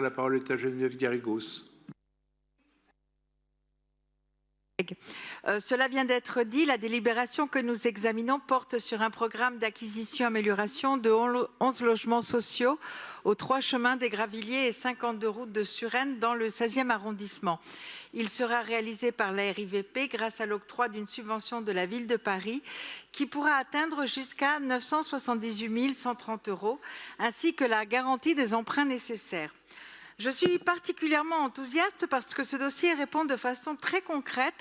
La parole est à Geneviève Garrigos. Cela vient d'être dit, la délibération que nous examinons porte sur un programme d'acquisition-amélioration de 11 logements sociaux aux 3 chemins des Gravilliers et 52 routes de Suresnes dans le 16e arrondissement. Il sera réalisé par la RIVP grâce à l'octroi d'une subvention de la ville de Paris qui pourra atteindre jusqu'à 978 130 €, ainsi que la garantie des emprunts nécessaires. Je suis particulièrement enthousiaste parce que ce dossier répond de façon très concrète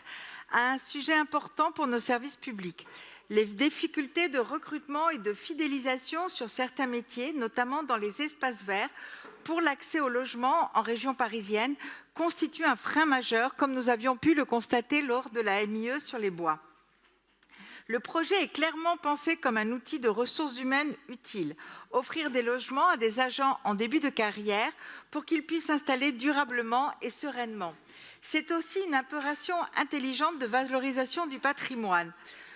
à un sujet important pour nos services publics. Les difficultés de recrutement et de fidélisation sur certains métiers, notamment dans les espaces verts, pour l'accès au logement en région parisienne, constituent un frein majeur, comme nous avions pu le constater lors de la MIE sur les bois. Le projet est clairement pensé comme un outil de ressources humaines utile. Offrir des logements à des agents en début de carrière pour qu'ils puissent s'installer durablement et sereinement. C'est aussi une opération intelligente de valorisation du patrimoine.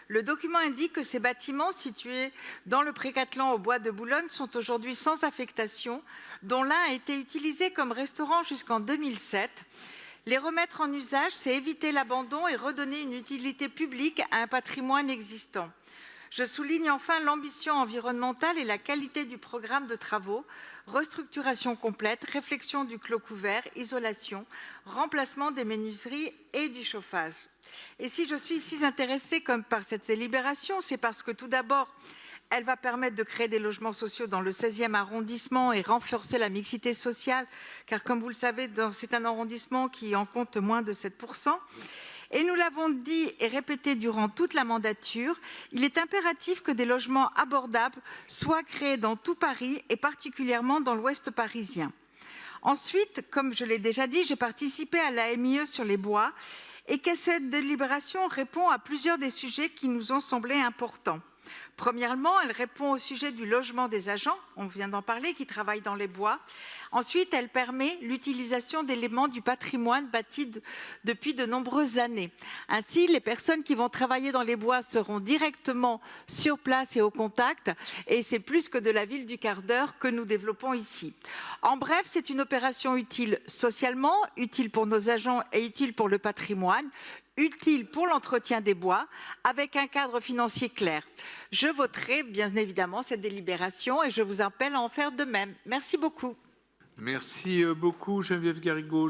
Le document indique que ces bâtiments situés dans le Pré-Catelan au bois de Boulogne sont aujourd'hui sans affectation, dont l'un a été utilisé comme restaurant jusqu'en 2007. Les remettre en usage, c'est éviter l'abandon et redonner une utilité publique à un patrimoine existant. Je souligne enfin l'ambition environnementale et la qualité du programme de travaux, restructuration complète, réflexion du clos couvert, isolation, remplacement des menuiseries et du chauffage. Et si je suis si intéressée comme par cette délibération, c'est parce que tout d'abord, elle va permettre de créer des logements sociaux dans le 16e arrondissement et renforcer la mixité sociale, car comme vous le savez, c'est un arrondissement qui en compte moins de 7%. Et nous l'avons dit et répété durant toute la mandature, il est impératif que des logements abordables soient créés dans tout Paris et particulièrement dans l'ouest parisien. Ensuite, comme je l'ai déjà dit, j'ai participé à la MIE sur les bois et que cette délibération répond à plusieurs des sujets qui nous ont semblé importants. Premièrement, elle répond au sujet du logement des agents, on vient d'en parler, qui travaillent dans les bois. Ensuite, elle permet l'utilisation d'éléments du patrimoine bâti depuis de nombreuses années. Ainsi, les personnes qui vont travailler dans les bois seront directement sur place et au contact, et c'est plus que de la ville du quart d'heure que nous développons ici. En bref, c'est une opération utile socialement, utile pour nos agents et utile pour le patrimoine, utile pour l'entretien des bois, avec un cadre financier clair. Je voterai bien évidemment cette délibération et je vous appelle à en faire de même. Merci beaucoup. Merci beaucoup Geneviève Garrigos.